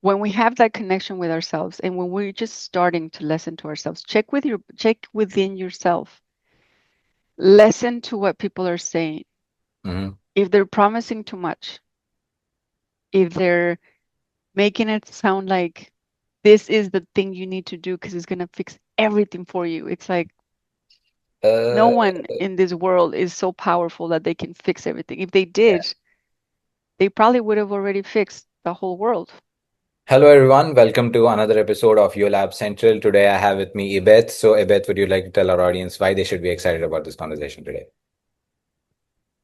when we have that connection with ourselves and when we're just starting to listen to ourselves, check within yourself. Listen to what people are saying. Hmm. If they're promising too much, if they're making it sound like this is the thing you need to do because it's going to fix everything for you. It's like no Uh, one in this world is so powerful that they can fix everything. If they did, they probably would have already fixed the whole world. Hello, everyone. Welcome to another episode of Yollab Central. Today, I have with me Ibeth. So, Ibeth, would you like to tell our audience why they should be excited about this conversation today?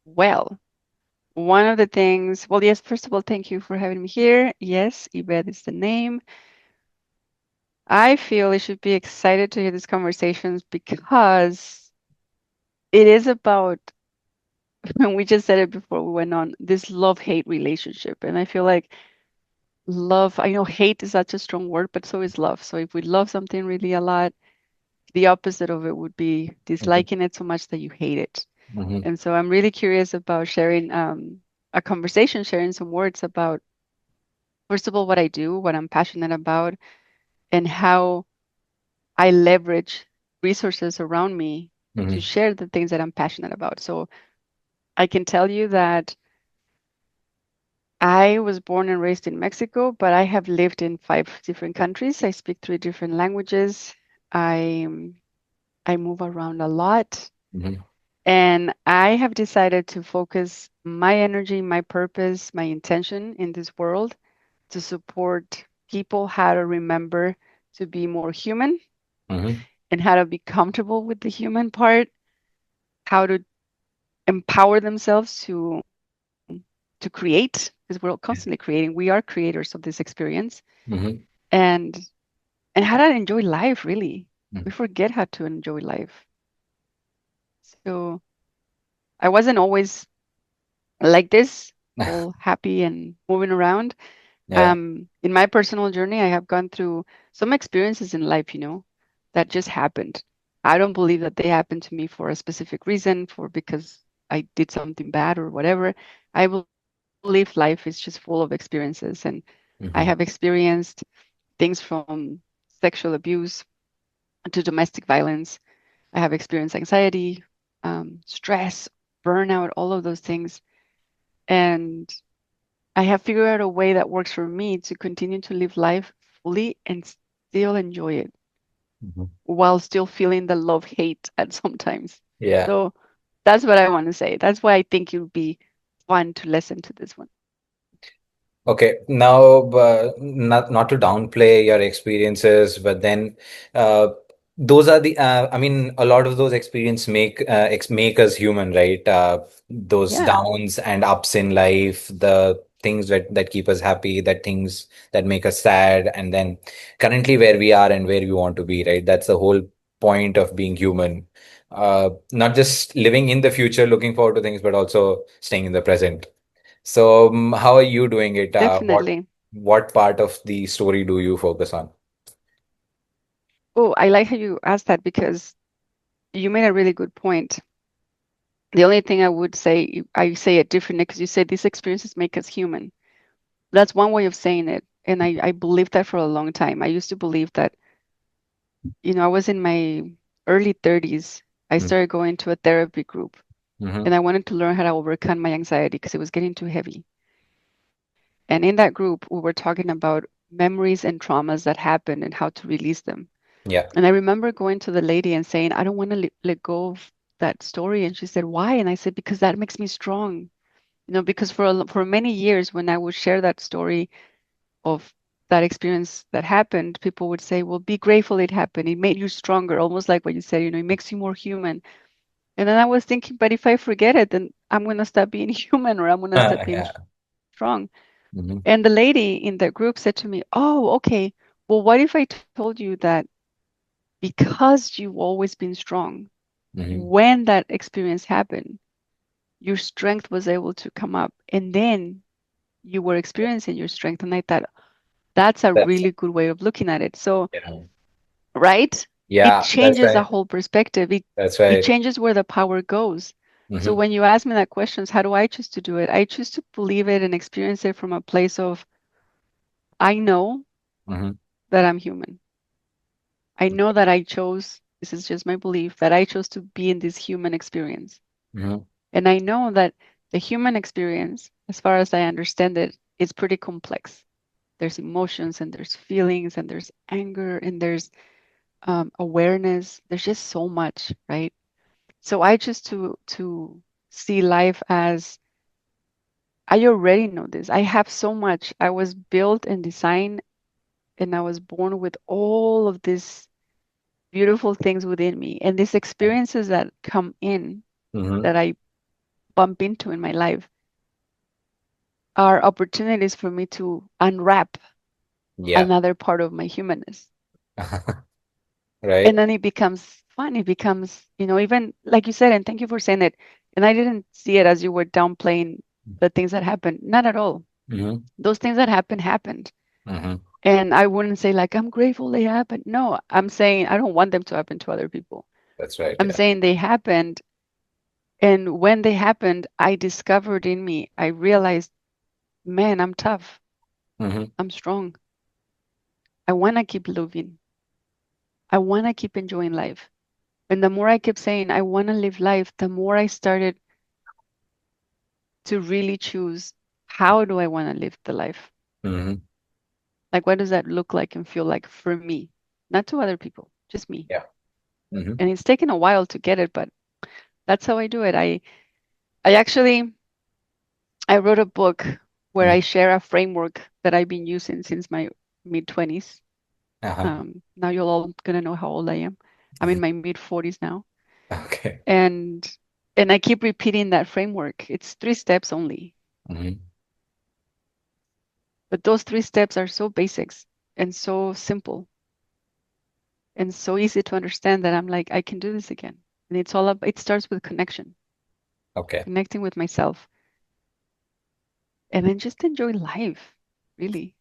Well, one of the things, well, yes, first of all, thank you for having me here. Yes, Ibeth is the name. I feel you should be excited to hear these conversations because it is about, and we just said it before we went on, this love-hate relationship. And I feel like love, I know hate is such a strong word, but so is love. So if we love something really a lot, the opposite of it would be Hmm. disliking it so much that you hate it. Hmm. And so I'm really curious about sharing a conversation, sharing some words about, first of all, what I do, what I'm passionate about, and how I leverage resources around me to Hmm. share the things that I'm passionate about. So I can tell you that I was born and raised in Mexico, but I have lived in 5 different countries. I speak 3 different languages. I I move around a lot, Hmm. and I have decided to focus my energy, my purpose, my intention in this world to support people how to remember to be more human Hmm. and how to be comfortable with the human part, how to empower themselves to create, because we're constantly creating. We are creators of this experience, Hmm. and and how to enjoy life, really. We forget how to enjoy life. So I wasn't always like this, all happy and moving around. Yeah. In my personal journey, I have gone through some experiences in life, that just happened. I don't believe that they happened to me for a specific reason, for because I did something bad or whatever. I believe life is just full of experiences, and I have Hmm. experienced things from sexual abuse to domestic violence. I have experienced anxiety, stress, burnout, all of those things. And I have figured out a way that works for me to continue to live life fully and still enjoy it Hmm. while still feeling the love hate at sometimes. Yeah. So that's what I want to say. That's why I think it would be fun to listen to this one. Okay, now not to downplay your experiences, but then uh, those are the I mean, a lot of those experience make us human, right? Those Yeah, downs and ups in life, the things that keep us happy, that things that make us sad, and then currently where we are and where we want to be, right? That's the whole point of being human. Not just living in the future, looking forward to things, but also staying in the present. So, how are you doing it? definitely. What part of the story do you focus on? Oh, I like how you asked that because you made a really good point. The only thing I would say, I say it differently because you said these experiences make us human. That's one way of saying it. And I believed that for a long time. I used to believe that, I was in my early 30s. I started going to a therapy group Mm-hmm. and I wanted to learn how to overcome my anxiety because it was getting too heavy. And in that group, we were talking about memories and traumas that happened and how to release them. Yeah. And I remember going to the lady and saying, I don't want to let go of that story. And she said, why? And I said, because that makes me strong. Because for many years when I would share that story of that experience that happened, people would say, well, be grateful it happened. It made you stronger, almost like what you said, it makes you more human. And then I was thinking, but if I forget it, then I'm going to stop being human or I'm going to stop being Yeah. strong. And the Mm-hmm. lady in the group said to me, oh, okay, well, what if I told you that because you've always been strong, Mm-hmm. when that experience happened, your strength was able to come up and then you were experiencing your strength. And I thought, that's a That's really good way of looking at it. So, yeah. right? It Yeah, that's changes the right. whole perspective. It That's it right. changes where the power goes. So Mm-hmm. when you ask me that questions, how do I choose to do it? I choose to believe it and experience it from a place of I know Mm-hmm. that I'm human. I know that I chose, this is just my belief, that I chose to be in this human experience. Mm-hmm. And I know that the human experience, as far as I understand it, is pretty complex. There's emotions and there's feelings and there's anger and there's awareness. There's just so much, right? So I choose to see life as I already know this. I have so much. I was built and designed, and I was born with all of these beautiful things within me. And these experiences that come in, Mm-hmm. that I bump into in my life, are opportunities for me to unwrap Yeah. another part of my humanness. And Right. then it becomes fun. It becomes, even like you said, and thank you for saying it. And I didn't see it as you were downplaying the things that happened. Not at all. Mm-hmm. Those things that happened. Mm-hmm. And I wouldn't say like I'm grateful they happened. No, I'm saying I don't want them to happen to other people. That's right. I'm Yeah. saying they happened. And when they happened, I discovered in me, I realized, man, I'm tough. Mm-hmm. I'm strong. I want to keep living. I want to keep enjoying life. And the more I kept saying, I want to live life, the more I started to really choose, how do I want to live the life? Mm-hmm. Like, what does that look like and feel like for me? Not to other people, just me. Yeah. Mm-hmm. And it's taken a while to get it, but that's how I do it. I actually I wrote a book where I Mm-hmm. share a framework that I've been using since my mid 20s. Uh-huh. Now you're all gonna know how old I am. I'm in my mid 40s now, Okay. and I keep repeating that framework. It's 3 steps only, Mm-hmm. but those 3 steps are so basics and so simple and so easy to understand that I'm like, I can do this again. And it's all up. It starts with connection, Okay. connecting with myself, and then just enjoy life, really.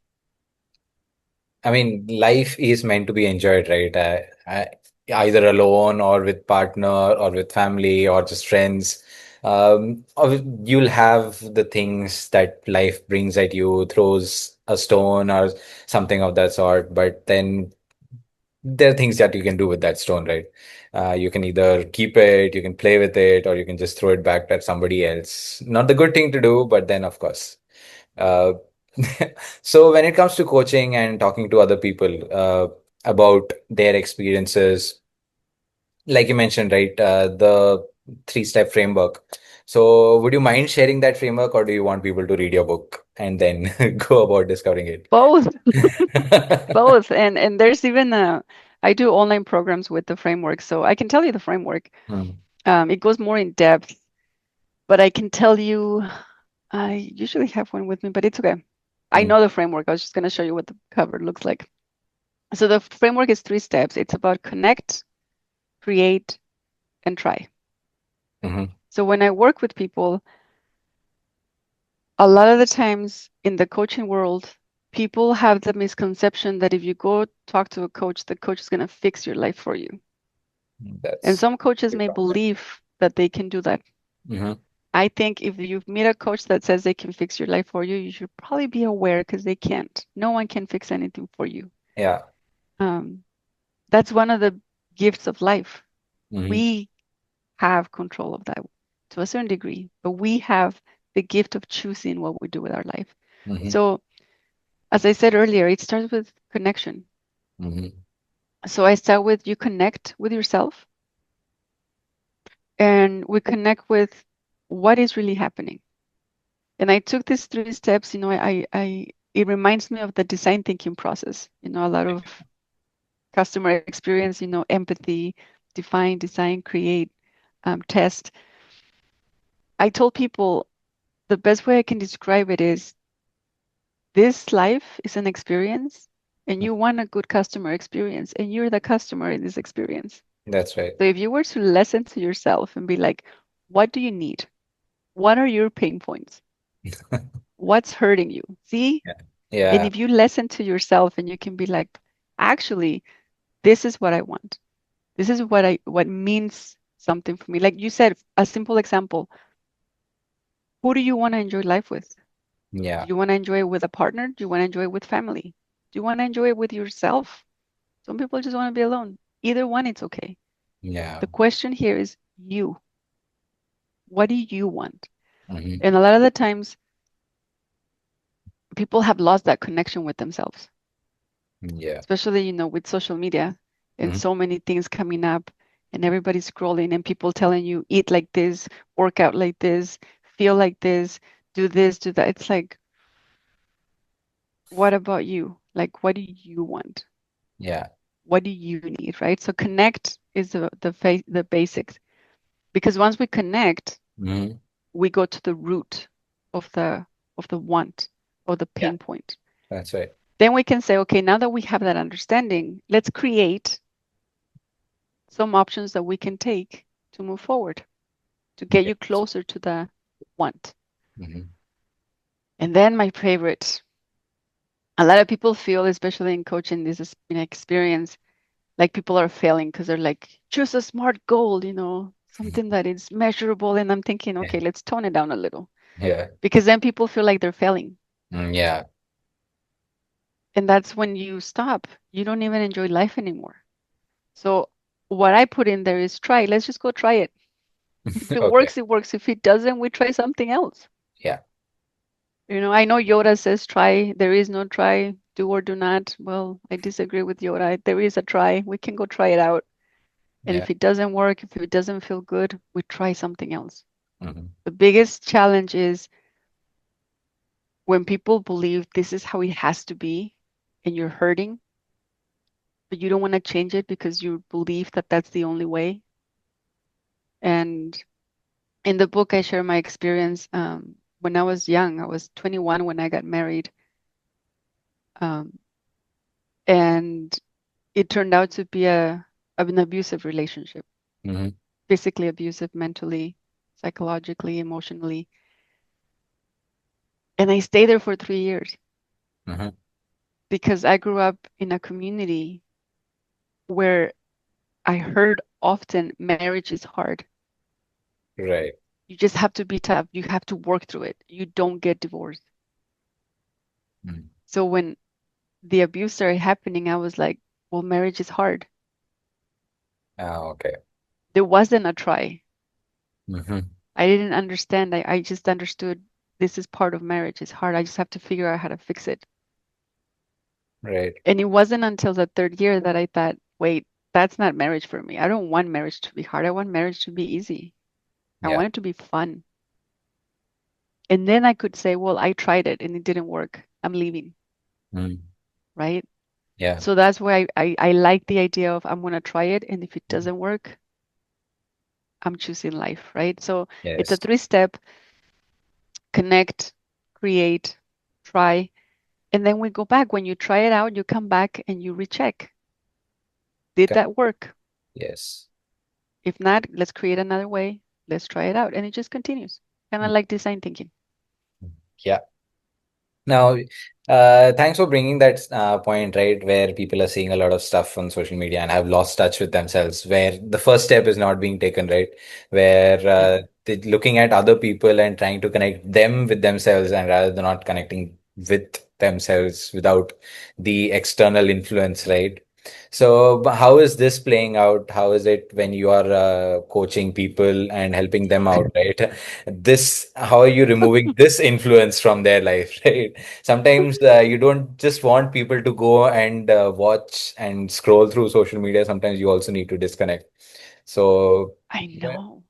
I mean, life is meant to be enjoyed, right? Either alone or with partner or with family or just friends. Or you'll have the things that life brings at you, throws a stone or something of that sort. But then there are things that you can do with that stone, right? You can either keep it, you can play with it, or you can just throw it back at somebody else. Not the good thing to do, but then of course. Uh, so when it comes to coaching and talking to other people about their experiences, like you mentioned, right, the three-step framework. So would you mind sharing that framework, or do you want people to read your book and then go about discovering it? Both, both, and there's even I do online programs with the framework, so I can tell you the framework. Hmm. It goes more in depth, but I can tell you. I usually have one with me, but it's okay. I Hmm. know the framework. I was just going to show you what the cover looks like. So the framework is 3 steps. It's about connect, create, and try. Hmm. So when I work with people, a lot of the times in the coaching world, people have the misconception that if you go talk to a coach, the coach is going to fix your life for you. And That's some coaches may believe that they can do that. hmm. I think if you meet a coach that says they can fix your life for you, you should probably be aware because they can't. No one can fix anything for you. Yeah. Um, that's one of the gifts of life. Hmm. We have control of that to a certain degree, but we have the gift of choosing what we do with our life. Hmm. So, as I said earlier, it starts with connection. Hmm. So, I start with you connect with yourself and we connect with what is really happening. And I took these 3 steps, it reminds me of the design thinking process. A lot of customer experience, empathy, define, design, create, test. I told people the best way I can describe it is this life is an experience and you want a good customer experience and you're the customer in this experience. That's right. So if you were to listen to yourself and be like, what do you need? What are your pain points? What's hurting you? See? Yeah. And Yeah. if you listen to yourself and you can be like, actually, this is what I want. This is what means something for me. Like you said, a simple example. Who do you want to enjoy life with? Yeah. Do you want to enjoy it with a partner? Do you want to enjoy it with family? Do you want to enjoy it with yourself? Some people just want to be alone. Either one, it's okay. Yeah. The question here is you. What do you want? Hmm. And a lot of the times, people have lost that connection with themselves, Yeah. especially, with social media and Hmm. so many things coming up and everybody scrolling and people telling you, eat like this, work out like this, feel like this, do that. It's like, what about you? Like, what do you want? Yeah. What do you need, right? So connect is the basics because once we connect, Hmm. we go to the root of the want or the Yeah. pain point. That's right. Then we can say, okay, now that we have that understanding, let's create some options that we can take to move forward, to get you Yes. closer to the want. Hmm. And then my favorite, a lot of people feel, especially in coaching, this is an experience, like people are failing because they're like, choose a smart goal, something that is measurable. And I'm thinking, Yeah. okay, let's tone it down a little Yeah. because then people feel like they're failing. Yeah. And that's when you stop. You don't even enjoy life anymore. So what I put in there is try. Let's just go try it. If it Okay. works, it works. If it doesn't, we try something else. Yeah. I know Yoda says try. There is no try, do or do not. Well, I disagree with Yoda. There is a try. We can go try it out. And Yeah. if it doesn't work, if it doesn't feel good, we try something else. Hmm. The biggest challenge is when people believe this is how it has to be and you're hurting, but you don't want to change it because you believe that that's the only way. And in the book, I share my experience. When I was young, I was 21 when I got married. Um, and it turned out to be an abusive relationship, Hmm. physically abusive, mentally, psychologically, emotionally. And I stayed there for 3 years Hmm. because I grew up in a community where I heard often marriage is hard. Right. You just have to be tough. You have to work through it. You don't get divorced. Mm. So when the abuse started happening, I was like, well, marriage is hard. Ah, okay. There wasn't a try. Hmm. I didn't understand. I just understood this is part of marriage. It's hard. I just have to figure out how to fix it. Right. And it wasn't until the third year that I thought, wait, that's not marriage for me. I don't want marriage to be hard. I want marriage to be easy. I Yeah. want it to be fun. And then I could say, well, I tried it and it didn't work. I'm leaving, Mm. right? Yeah. So that's why I like the idea of I'm gonna try it. And if it doesn't work, I'm choosing life, right? So it's a Yes. three-step: connect, create, try. And then we go back. When you try it out, you come back and you recheck. Did Correct. that work? Yes. If not, let's create another way. Let's try it out. And it just continues. Kind of Mm. like design thinking. Yeah. Now, thanks for bringing that point, right, where people are seeing a lot of stuff on social media and have lost touch with themselves, where the first step is not being taken, right, where Yeah, they're looking at other people and trying to connect them with themselves, and rather than not connecting with themselves without the external influence, right? So, how is this playing out? How is it when you are coaching people and helping them out, right? This, how are you removing this influence from their life, right? Sometimes you don't just want people to go and watch and scroll through social media. Sometimes you also need to disconnect. So, I yeah. know.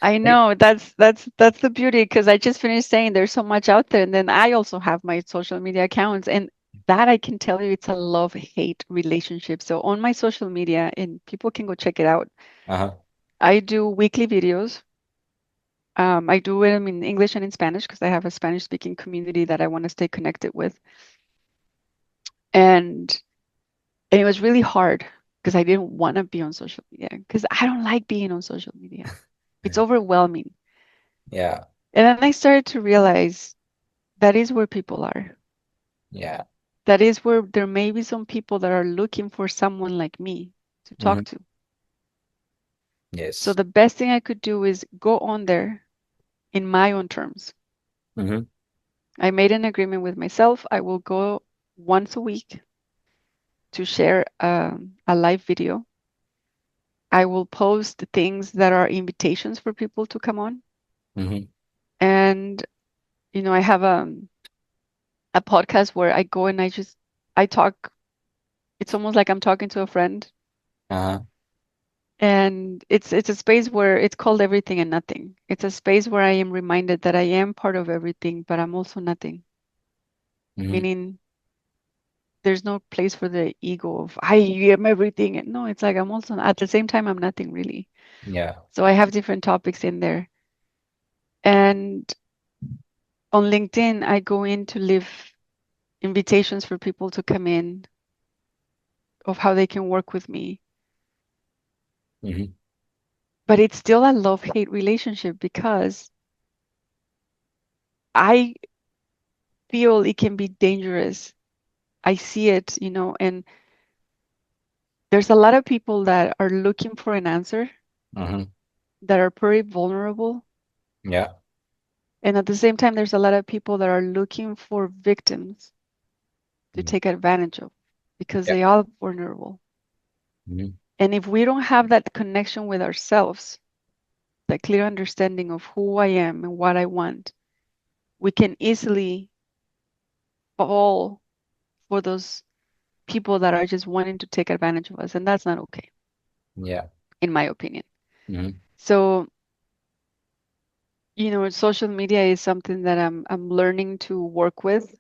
I know. That's the beauty because I just finished saying there's so much out there. And then I also have my social media accounts. And that I can tell you it's a love-hate relationship. So on my social media, and people can go check it out. Uh-huh. I do weekly videos. I do it in English and in Spanish because I have a Spanish-speaking community that I want to stay connected with. And And it was really hard because I didn't want to be on social media because I don't like being on social media. It's overwhelming. Yeah. And then I started to realize that is where people are. Yeah. That is where there may be some people that are looking for someone like me to talk Hmm. to. So Yes. the best thing I could do is go on there in my own terms. Mm-hmm. I made an agreement with myself. I will go once a week to share a live video. I will post things that are invitations for people to come on. Mm-hmm. And, I have a podcast where I go and I talk. It's almost like I'm talking to a friend. Uh-huh. And it's a space where it's called everything and nothing. It's a space where I am reminded that I am part of everything, but I'm also nothing. Mm-hmm. Meaning there's no place for the ego of I am everything. And no, it's like I'm also at the same time I'm nothing really. Yeah. So I have different topics in there. And on LinkedIn, I go in to leave invitations for people to come in of how they can work with me. Mm-hmm. But it's still a love-hate relationship because I feel it can be dangerous. I see it, and there's a lot of people that are looking for an answer Mm-hmm. that are pretty vulnerable. Yeah. And at the same time, there's a lot of people that are looking for victims to Mm-hmm. take advantage of because Yeah. they are vulnerable. Mm-hmm. And if we don't have that connection with ourselves, that clear understanding of who I am and what I want, we can easily fall for those people that are just wanting to take advantage of us. And that's not okay, Yeah. in my opinion. Mm-hmm. So, social media is something that I'm learning to work with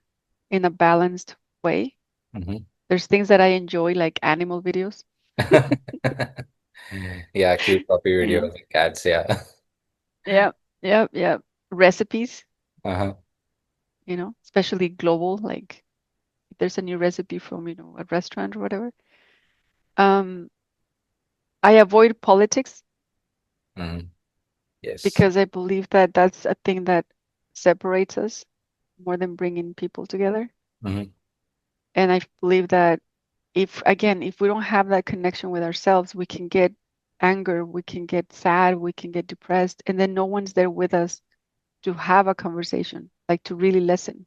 in a balanced way. Mm-hmm. There's things that I enjoy, like animal videos, Yeah, cute puppy you know. videos, cats, yeah. Yeah, yeah, yeah. Recipes, Uh-huh. especially global, like if there's a new recipe from, a restaurant or whatever. Um, I avoid politics Mm-hmm. Yes. because I believe that that's a thing that separates us more than bringing people together. Mm-hmm. And I believe that if we don't have that connection with ourselves, we can get anger, we can get sad, we can get depressed, and then no one's there with us to have a conversation, like to really listen.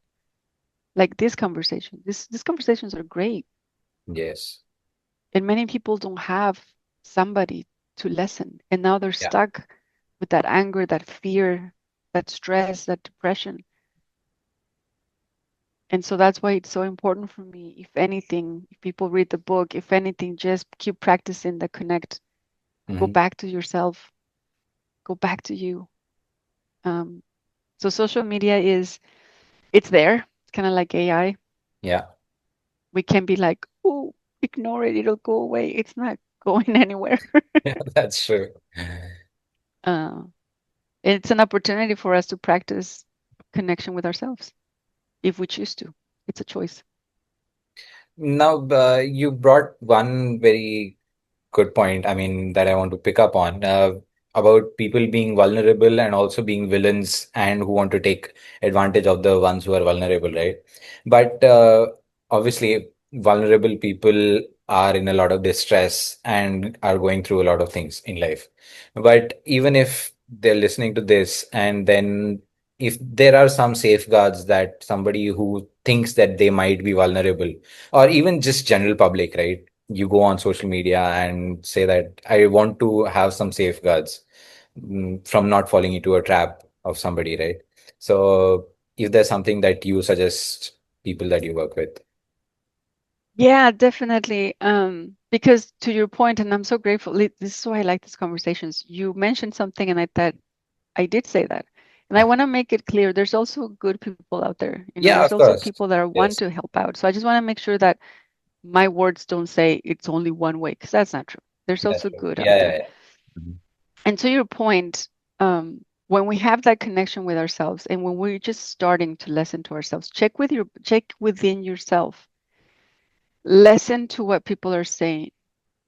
Like this conversation. These conversations are great. Yes. And many people don't have somebody to listen. And now they're Yeah. stuck with that anger, that fear, that stress, that depression. And so that's why it's so important for me. If anything, if people read the book, if anything, just keep practicing the connect. Go Mm-hmm. back to yourself, go back to you. Um, so social media it's there. It's kind of like AI. Yeah. We can be like, oh, ignore it, it'll go away. It's not going anywhere. Yeah, that's true. Uh, it's an opportunity for us to practice connection with ourselves if we choose to. It's a choice. Now, you brought one very good point, I mean, that I want to pick up on about people being vulnerable and also being villains and who want to take advantage of the ones who are vulnerable, right? But obviously, vulnerable people are in a lot of distress and are going through a lot of things in life. But even if they're listening to this and then if there are some safeguards that somebody who thinks that they might be vulnerable or even just general public, right? You go on social media and say that I want to have some safeguards from not falling into a trap of somebody, right? So, if there's something that you suggest people that you work with, Yeah, definitely. Because to your point, and I'm so grateful. This is why I like these conversations. You mentioned something, and I thought I did say that. And I uh, want to make it clear there's also good people out there. yeah, There's of also course, people that are want yes, to help out. So I just want to make sure that my words don't say it's only one way, because that's not true. There's that's also true. good out Yeah, yeah, there. yeah. Mhm. And to your point, when we have that connection with ourselves and when we're just starting to listen to ourselves, check within yourself. Listen to what people are saying.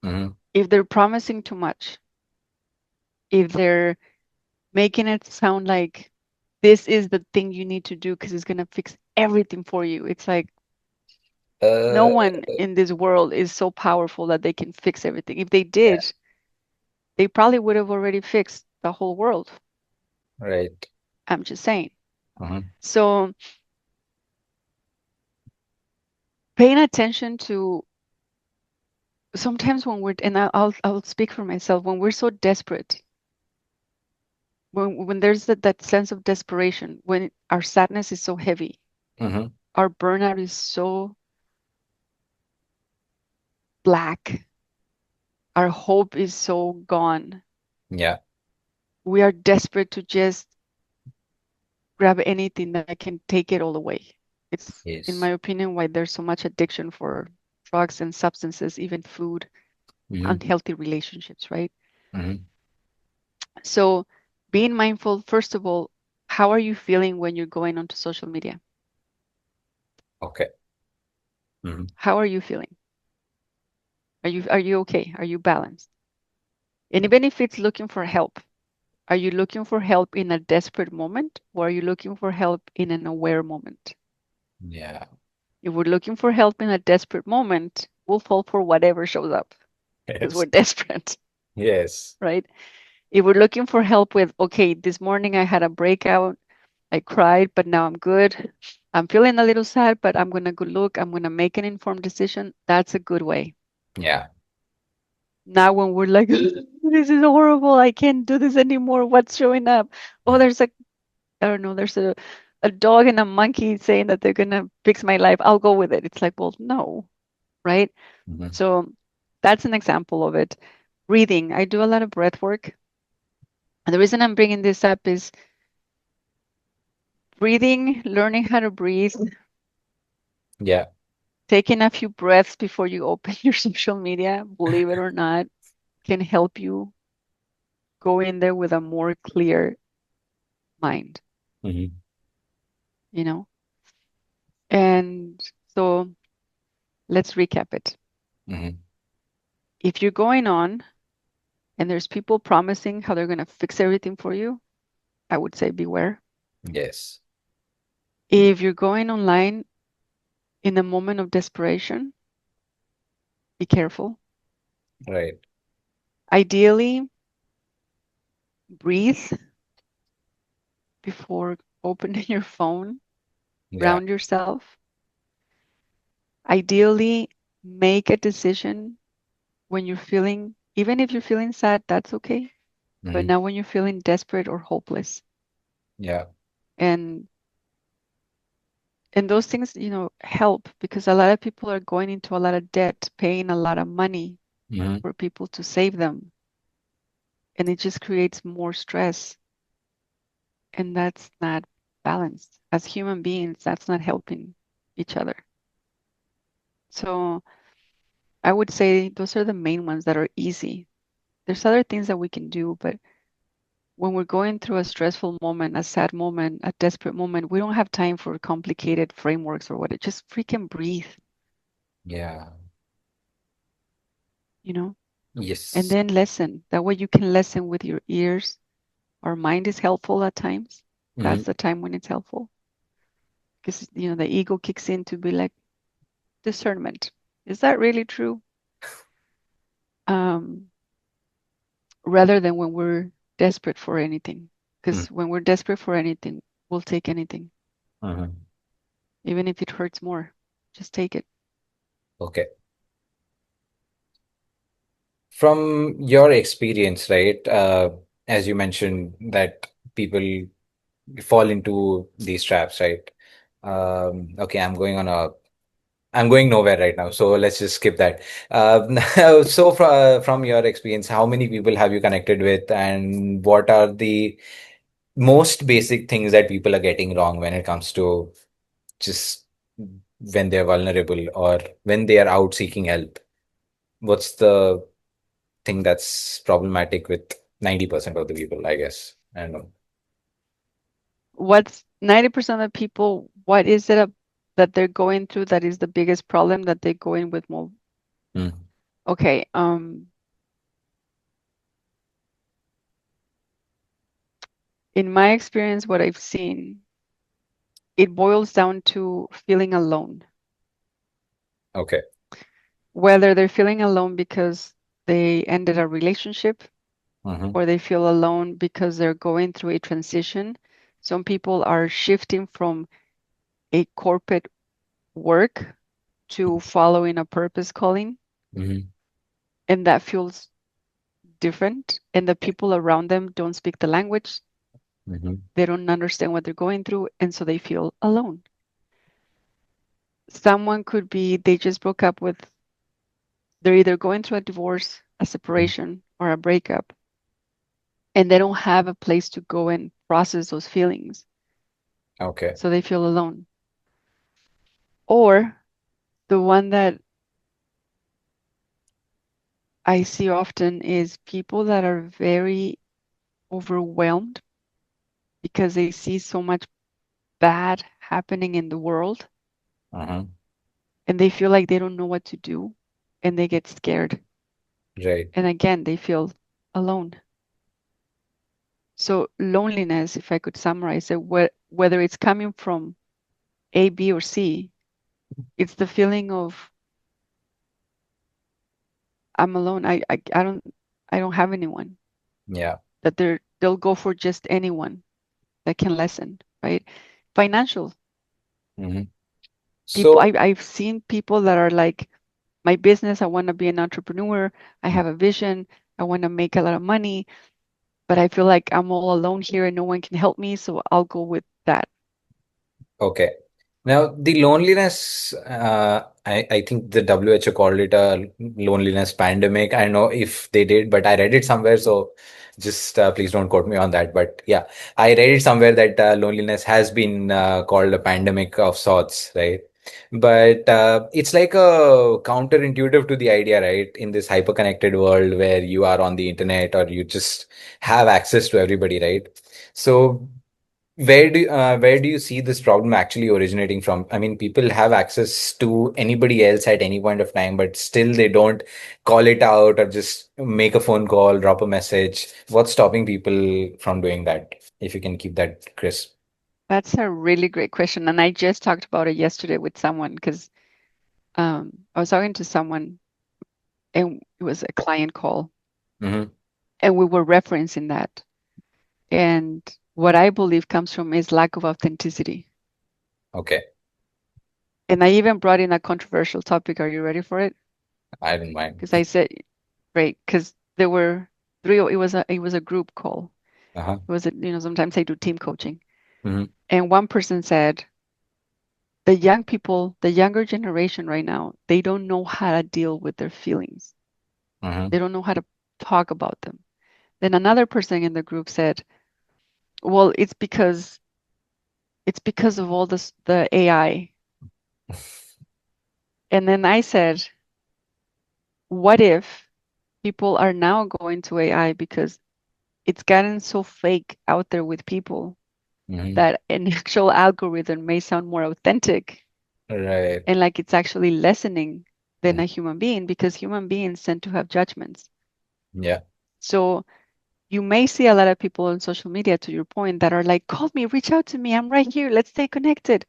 Mhm. If they're promising too much, if they're making it sound like this is the thing you need to do because it's going to fix everything for you. It's like no Uh, one in this world is so powerful that they can fix everything. If they yeah, did, they probably would have already fixed the whole world. right. I'm just saying. Mm-hmm. So paying attention to sometimes when we're, and I'll speak for myself, when we're so desperate, when there's that sense of desperation, when our sadness is so heavy, Mm-hmm. our burnout is so black, our hope is so gone. Yeah. We are desperate to just grab anything that can take it all away. It's, in my Yes. opinion, why there's so much addiction for drugs and substances, even food, Mm-hmm. unhealthy relationships, right? Mm-hmm. So being mindful, first of all, how are you feeling when you're going onto social media? Okay. Mm-hmm. How are you feeling? Are you okay? Are you balanced? And even if it's looking for help, are you looking for help in a desperate moment or are you looking for help in an aware moment? Yeah. If we're looking for help in a desperate moment, we'll fall for whatever shows up because we're Yes. desperate, Yes. right? If we're looking for help with, okay, this morning I had a breakout, I cried, but now I'm good. I'm feeling a little sad, but I'm going to go look, I'm going to make an informed decision. That's a good way. Yeah. Now, when we're like, this is horrible, I can't do this anymore. What's showing up? Oh, there's a, I don't know, there's a dog and a monkey saying that they're going to fix my life. I'll go with it. It's like, well, no, right? Mm-hmm. So that's an example of it. Breathing. I do a lot of breath work. And the reason I'm bringing this up is breathing, learning how to breathe, Yeah. taking a few breaths before you open your social media, believe it or not, can help you go in there with a more clear mind, Mm-hmm. you know? And so let's recap it. Mm-hmm. If you're going on and there's people promising how they're going to fix everything for you, I would say beware. Yes. If you're going online in a moment of desperation, be careful. Right. Ideally, breathe before opening your phone, Yeah. ground yourself. Ideally, make a decision when you're feeling, even if you're feeling sad, that's okay. But Mm-hmm. now when you're feeling desperate or hopeless. Yeah. And those things, help because a lot of people are going into a lot of debt, paying a lot of money Mm-hmm. for people to save them. And it just creates more stress. And that's not balanced. As human beings, that's not helping each other. So I would say those are the main ones that are easy. There's other things that we can do, but when we're going through a stressful moment, a sad moment, a desperate moment, we don't have time for complicated frameworks or what. It just freaking breathe, Yeah. you know, and Yes. then listen. That way you can listen with your ears. Our mind is helpful at times. Mm-hmm. That's the time when it's helpful because, the ego kicks in to be like discernment. Is that really true? Um, rather than when we're desperate for anything. Because when we're desperate for anything, we'll take anything, Mm-hmm. even if it hurts more. Just take it. Okay. From your experience, right? As you mentioned that people fall into these traps, right? Okay, I'm going nowhere right now, so let's just skip that. So from your experience, how many people have you connected with, and what are the most basic things that people are getting wrong when it comes to just when they're vulnerable or when they are out seeking help? What's the thing that's problematic with 90% of the people, I guess? I don't know. What's 90% of people, what is it that they're going through that is the biggest problem that they go in with more? Mm. Okay, in my experience, what I've seen, it boils down to feeling alone. Okay. Whether they're feeling alone because they ended a relationship Hmm. or they feel alone because they're going through a transition. Some people are shifting from a corporate work to following a purpose calling, Hmm. and that feels different. And the people around them don't speak the language, Hmm. they don't understand what they're going through, and so they feel alone. Someone could be they just broke up with, they're either going through a divorce, a separation, or a breakup, and they don't have a place to go and process those feelings, Okay. so they feel alone. Or the one that I see often is people that are very overwhelmed because they see so much bad happening in the world, Uh-huh. and they feel like they don't know what to do, and they get scared. Right. And again, they feel alone. So loneliness, if I could summarize it, whether it's coming from A, B, or C, it's the feeling of I'm alone. I don't have anyone. Yeah. That they'll go for just anyone that can listen, right? Financial Hmm. people, So, I've seen people that are like, my business, I want to be an entrepreneur, I have a vision, I want to make a lot of money, but I feel like I'm all alone here and no one can help me, so I'll go with that. okay. Now, the loneliness, I think the WHO called it a loneliness pandemic. I don't know if they did, but I read it somewhere. So just please don't quote me on that. But yeah, I read it somewhere that loneliness has been called a pandemic of sorts, right? But it's like a counterintuitive to the idea, right? In this hyper-connected world where you are on the internet or you just have access to everybody, right? So where do you see this problem actually originating from? I mean, people have access to anybody else at any point of time, but still they don't call it out or just make a phone call, drop a message. What's stopping people from doing that? If you can keep that crisp. That's a really great question. And I just talked about it yesterday with someone because I was talking to someone and it was a client call Hmm. and we were referencing that. And what I believe comes from is lack of authenticity. Okay, And I even brought in a controversial topic. Are you ready for it? I don't mind. Because I said, great, because there were three, it was a group call. Uh-huh. It was sometimes I do team coaching. Hmm. And one person said, the young people, the younger generation right now, they don't know how to deal with their feelings. Hmm. They don't know how to talk about them. Then another person in the group said, well, it's because of all this the AI. And then I said, what if people are now going to AI because it's gotten so fake out there with people Hmm. that an actual algorithm may sound more authentic Right. and like it's actually listening than Mhm. a human being because human beings tend to have judgments. Yeah. So you may see a lot of people on social media, to your point, that are like, call me, reach out to me, I'm right here, let's stay connected.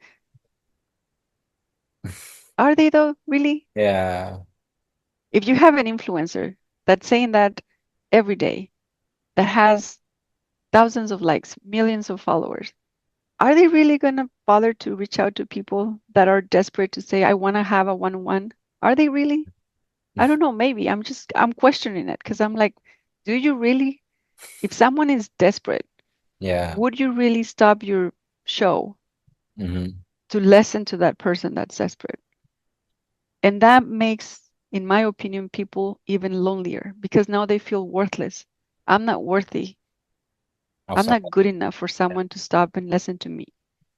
Are they though, really? Yeah. If you have an influencer that's saying that every day, that has thousands of likes, millions of followers, are they really going to bother to reach out to people that are desperate to say, I want to have a one-on-one? Are they really? I don't know, maybe. I'm questioning it because I'm like, do you really? If someone is desperate, Yeah. would you really stop your show Hmm. to listen to that person that's desperate? And that makes, in my opinion, people even lonelier because now they feel worthless. I'm not worthy. Of I'm some. not good enough for someone to stop and listen to me.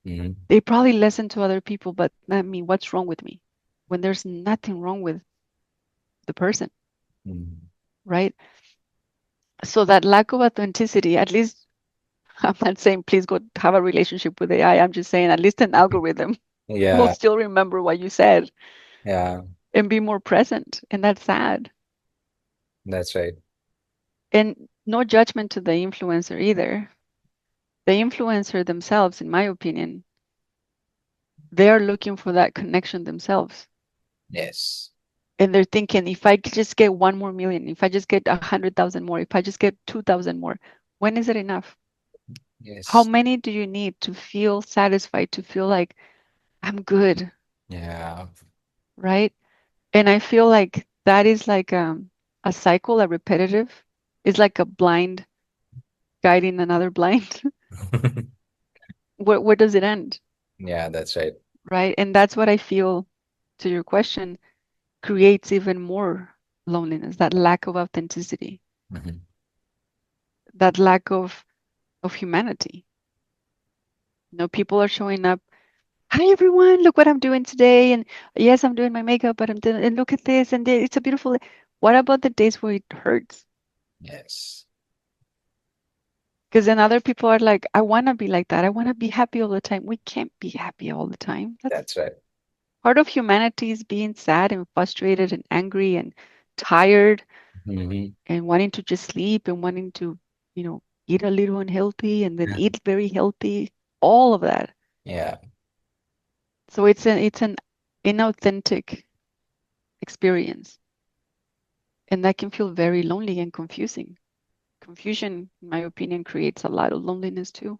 Hmm. They probably listen to other people, but not me. What's wrong with me? When there's nothing wrong with the person, Hmm. right? So that lack of authenticity, at least I'm not saying please go have a relationship with AI. I'm just saying at least an algorithm will Yeah. still remember what you said Yeah. and be more present. And that's sad. That's right. And no judgment to the influencer either. The influencer themselves, in my opinion, they are looking for that connection themselves. Yes. And they're thinking, if I could just get 1 more million, if I just get 100,000 more, if I just get 2,000 more, when is it enough? How Yes. many do you need to feel satisfied, to feel like I'm good, Yeah. right? And I feel like that is like a cycle, a repetitive. It's like a blind guiding another blind. Where does it end, Yeah, that's right. right? And that's what I feel, to your question, creates even more loneliness, that lack of authenticity, Mhm. that lack of humanity. People are showing up. Hi everyone, look what I'm doing today. And yes, I'm doing my makeup, but I'm doing, and look at this, and it's a beautiful. What about the days where it hurts? Yes, Because then other people are like, I want to be like that. I want to be happy all the time. We can't be happy all the time. That's that's right. part of humanity, is being sad and frustrated and angry and tired Hmm. and wanting to just sleep and wanting to, eat a little unhealthy and then Yeah. eat very healthy, all of that. Yeah. So it's an inauthentic experience, and that can feel very lonely and confusing. Confusion, in my opinion, creates a lot of loneliness too.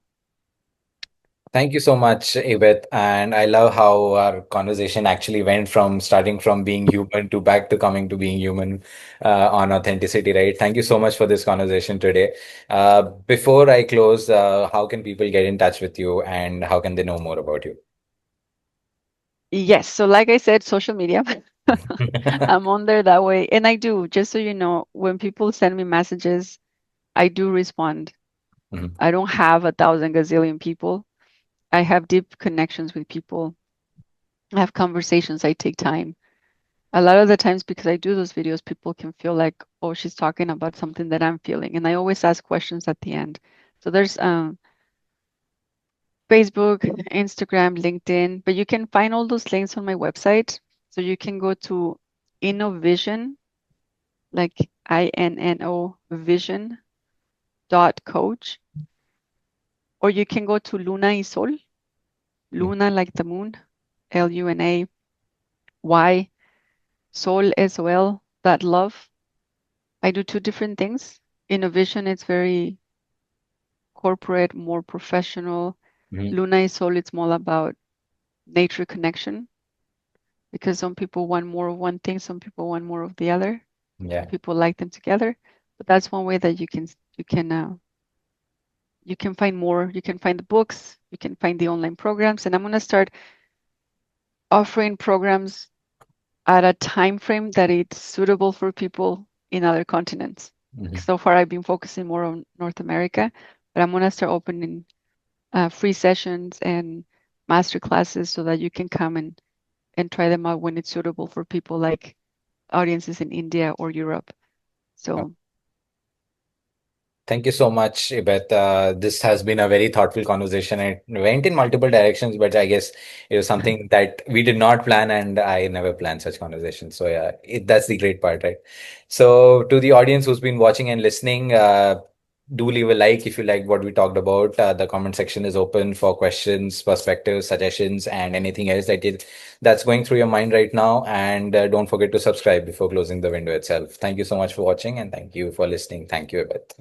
Thank you so much, Ibeth. And I love how our conversation actually went from starting from being human to back to coming to being human on authenticity, right? Thank you so much for this conversation today. Before I close, how can people get in touch with you and how can they know more about you? Yes, so like I said, social media. I'm on there that way. And I do, just so you know, when people send me messages, I do respond. Mhm. I don't have a thousand gazillion people. I have deep connections with people. I have conversations. I take time. A lot of the times, because I do those videos, people can feel like, oh, she's talking about something that I'm feeling. And I always ask questions at the end. So there's Facebook, Instagram, LinkedIn, but you can find all those links on my website. So you can go to Innovision, like INNO vision dot coach, or you can go to Luna y Sol, Luna like the moon, LUNAY, Sol SOL dot love. I do two different things. Innovision, it's very corporate, more professional. Mhm. Luna y Sol, it's more about nature connection, because some people want more of one thing, some people want more of the other. Some Yeah. people like them together. But that's one way that you can find more. You can find the books, you can find the online programs, and I'm going to start offering programs at a time frame that it's suitable for people in other continents. Mhm. So far, I've been focusing more on North America, but I'm going to start opening free sessions and master classes so that you can come and try them out when it's suitable for people like audiences in India or Europe. So Thank you so much, Ibeth. This has been a very thoughtful conversation. It went in multiple directions, but I guess it was something that we did not plan, and I never planned such conversations. So yeah, that's the great part, right? So to the audience who's been watching and listening, do leave a like if you liked what we talked about. The comment section is open for questions, perspectives, suggestions, and anything else that's going through your mind right now. And don't forget to subscribe before closing the window itself. Thank you so much for watching, and thank you for listening. Thank you, Ibeth.